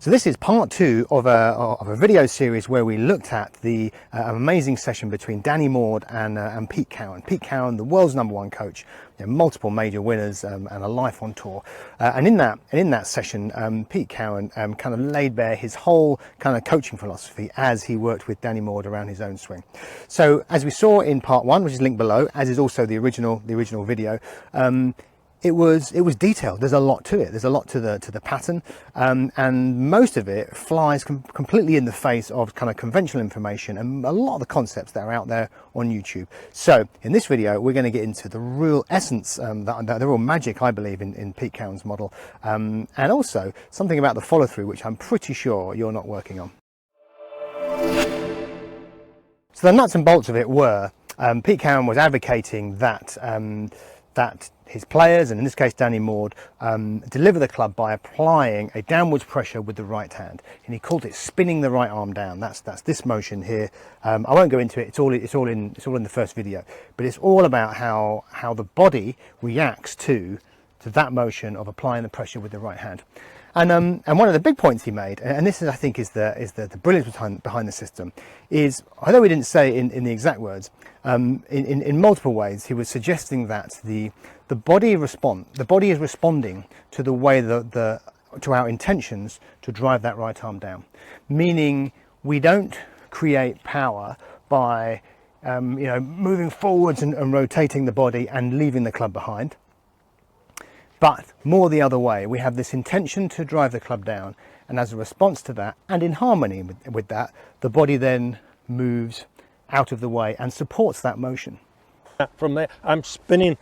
So this is part two of a video series where we looked at the amazing session between Danny Maude and Pete Cowen. Pete Cowen, the world's #1 coach, multiple major winners and a life on tour. And in that session, Pete Cowen kind of laid bare his whole kind of coaching philosophy as he worked with Danny Maude around his own swing. So as we saw in part one, which is linked below, as is also the original video. It was detailed. There's a lot to it. There's a lot to the pattern, and most of it flies completely in the face of kind of conventional information and a lot of the concepts that are out there on YouTube. So in this video, we're going to get into the real essence, the real magic, I believe, in Pete Cowen's model, and also something about the follow through, which I'm pretty sure you're not working on. So the nuts and bolts of it were Pete Cowen was advocating that his players, and in this case Danny Maude, deliver the club by applying a downwards pressure with the right hand, and he called it spinning the right arm down. That's this motion here. I won't go into it. It's all in the first video, but it's all about how the body reacts to that motion of applying the pressure with the right hand. And one of the big points he made, and this is, I think, is the brilliance behind the system, is, although he didn't say in the exact words, in multiple ways, he was suggesting that the body is responding to the way to our intentions to drive that right arm down. Meaning, we don't create power by moving forwards and rotating the body and leaving the club behind. But more the other way, we have this intention to drive the club down, and as a response to that, and in harmony with that, the body then moves out of the way and supports that motion. From there, I'm spinning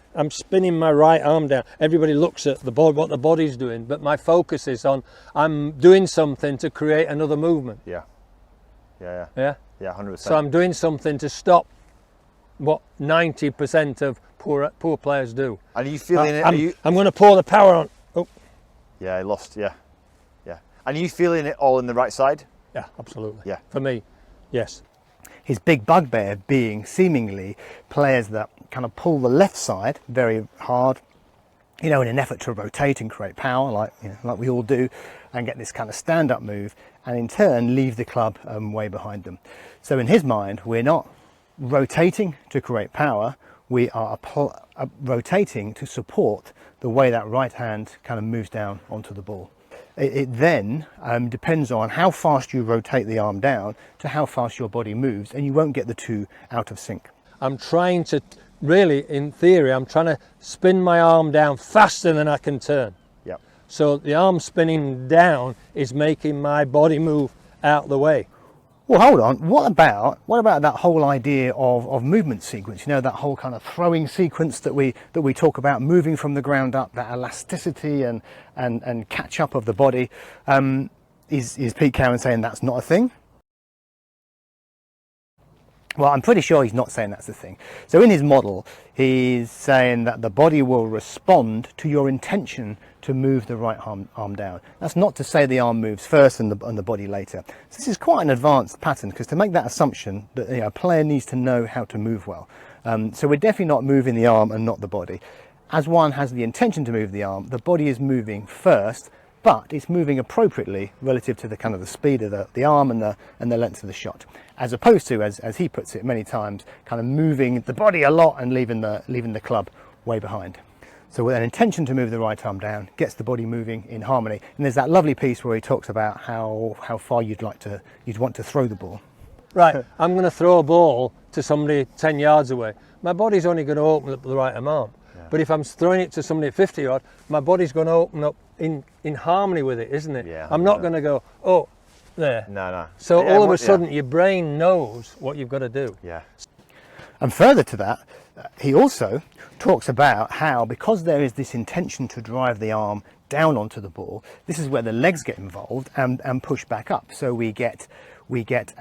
my right arm down. Everybody looks at what the body's doing, but my focus is on I'm doing something to create another movement. Yeah, 100%. So I'm doing something to stop what 90% of poor players do. And are you feeling it? I'm going to pour the power on. Oh. Yeah, I lost. Yeah. And are you feeling it all in the right side? Yeah, absolutely. Yeah. For me, yes. His big bugbear being seemingly players that kind of pull the left side very hard, in an effort to rotate and create power, like we all do, and get this kind of stand-up move, and in turn leave the club way behind them. So in his mind, we're not rotating to create power. We are rotating to support the way that right hand kind of moves down onto the ball. It then depends on how fast you rotate the arm down to how fast your body moves, and you won't get the two out of sync. I'm trying to, really, in theory, I'm trying to spin my arm down faster than I can turn. Yep. So the arm spinning down is making my body move out the way. Well, hold on. What about that whole idea of movement sequence? That whole kind of throwing sequence that we talk about, moving from the ground up, that elasticity and catch up of the body. Is Pete Cowen saying that's not a thing? Well, I'm pretty sure he's not saying that's the thing. So in his model, he's saying that the body will respond to your intention to move the right arm down. That's not to say the arm moves first and the body later. So this is quite an advanced pattern, because to make that assumption, that a player needs to know how to move well. So we're definitely not moving the arm and not the body. As one has the intention to move the arm, the body is moving first, but it's moving appropriately relative to the kind of the speed of the arm and the length of the shot, as opposed to, as he puts it many times, kind of moving the body a lot and leaving the club way behind. So with an intention to move the right arm down, gets the body moving in harmony. And there's that lovely piece where he talks about how far you'd want to throw the ball. Right, I'm going to throw a ball to somebody 10 yards away. My body's only going to open up the right arm. Yeah. But if I'm throwing it to somebody at 50 yards, my body's going to open up in harmony with it, isn't it? Yeah, I'm not going to go, oh, there. No. So all of a sudden, your brain knows what you've got to do. Yeah. And further to that, he also talks about how, because there is this intention to drive the arm down onto the ball, this is where the legs get involved and push back up. So we get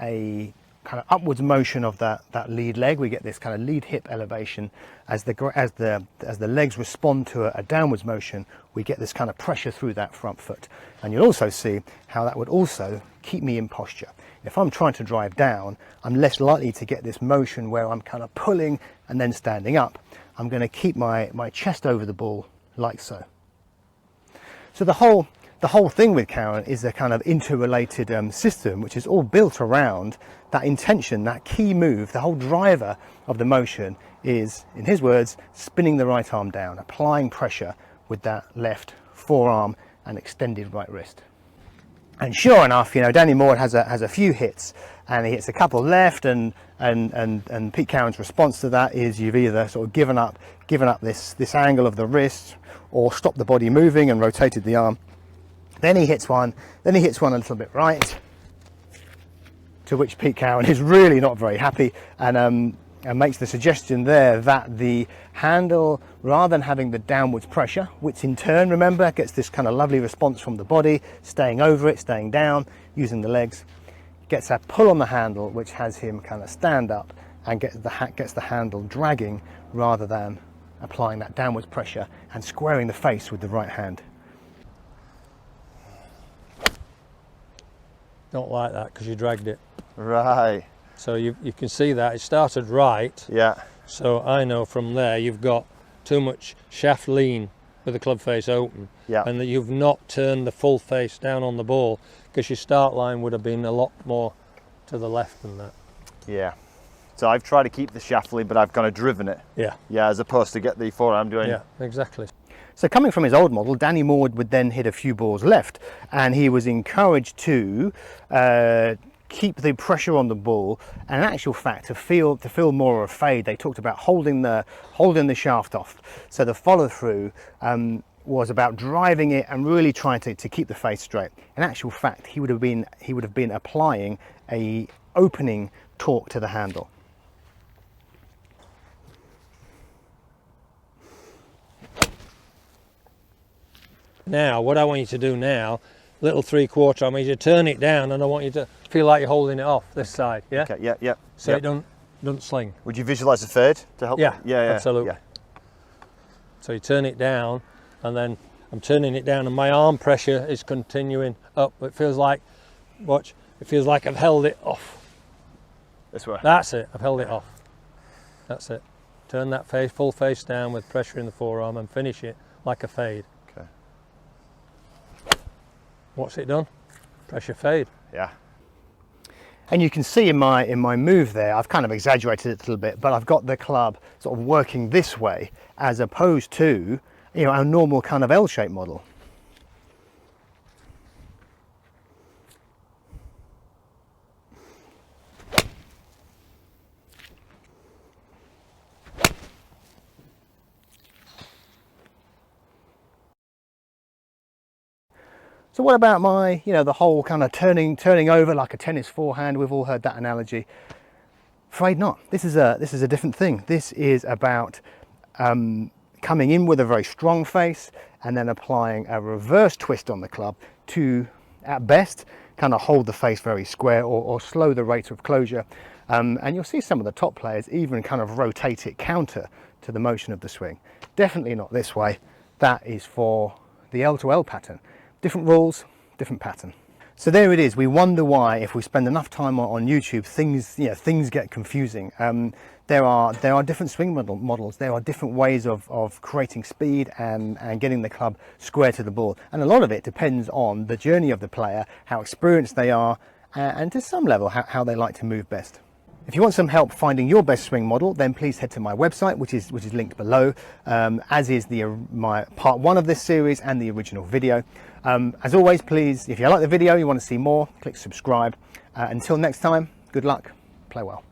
a kind of upwards motion of that lead leg. We get this kind of lead hip elevation as the legs respond to a downwards motion. We get this kind of pressure through that front foot, and you'll also see how that would also keep me in posture. If I'm trying to drive down, I'm less likely to get this motion where I'm kind of pulling and then standing up. I'm going to keep my chest over the ball like so. So the whole the whole thing with Cowen is a kind of interrelated system, which is all built around that intention, that key move. The whole driver of the motion is, in his words, spinning the right arm down, applying pressure with that left forearm and extended right wrist. And sure enough, you know, Danny Maude has a few hits, and he hits a couple left, and Pete Cowen's response to that is you've either sort of given up this angle of the wrist, or stopped the body moving and rotated the arm. Then he hits one a little bit right, to which Pete Cowen is really not very happy, and makes the suggestion there that the handle, rather than having the downwards pressure, which in turn, remember, gets this kind of lovely response from the body, staying over it, staying down, using the legs, gets that pull on the handle, which has him kind of stand up and gets the handle dragging, rather than applying that downwards pressure and squaring the face with the right hand. Don't like that because you dragged it. Right. So you can see that it started right. Yeah. So I know from there you've got too much shaft lean with the club face open. Yeah. And that you've not turned the full face down on the ball, because your start line would have been a lot more to the left than that. Yeah. So I've tried to keep the shaft lean, but I've kind of driven it. Yeah. Yeah, as opposed to get the forearm doing. Yeah, exactly. So coming from his old model, Danny Maude would then hit a few balls left, and he was encouraged to keep the pressure on the ball, and in actual fact to feel more of a fade. They talked about holding the shaft off. So the follow through was about driving it and really trying to keep the face straight. In actual fact, he would have been applying a opening torque to the handle. Now, what I want you to do now, little 3/4, I want you to turn it down, and I want you to feel like you're holding it off this side, yeah? Okay, yeah, yeah. So yeah. it don't sling. Would you visualise a fade to help? Yeah, yeah, absolutely. Yeah. So you turn it down, and then I'm turning it down, and my arm pressure is continuing up. It feels like, watch, it feels like I've held it off. This way. That's it, I've held it off. That's it. Turn that face, full face down with pressure in the forearm, and finish it like a fade. Okay. What's it done? Pressure fade. Yeah. And you can see in my move there, I've kind of exaggerated it a little bit, but I've got the club sort of working this way as opposed to, you know, our normal kind of L-shaped model. So what about my, you know, the whole kind of turning over like a tennis forehand? We've all heard that analogy. Afraid not. This is a different thing. This is about coming in with a very strong face and then applying a reverse twist on the club to, at best, kind of hold the face very square or slow the rate of closure. And you'll see some of the top players even kind of rotate it counter to the motion of the swing. Definitely not this way. That is for the L to L pattern. Different rules, different pattern. So there it is. We wonder why, if we spend enough time on YouTube, things get confusing. There are different swing models. There are different ways of creating speed and getting the club square to the ball. And a lot of it depends on the journey of the player, how experienced they are, and to some level how they like to move best. If you want some help finding your best swing model, then please head to my website, which is linked below, as is my part 1 of this series and the original video. As always, please, if you like the video, you want to see more, click subscribe. Until next time, good luck, play well.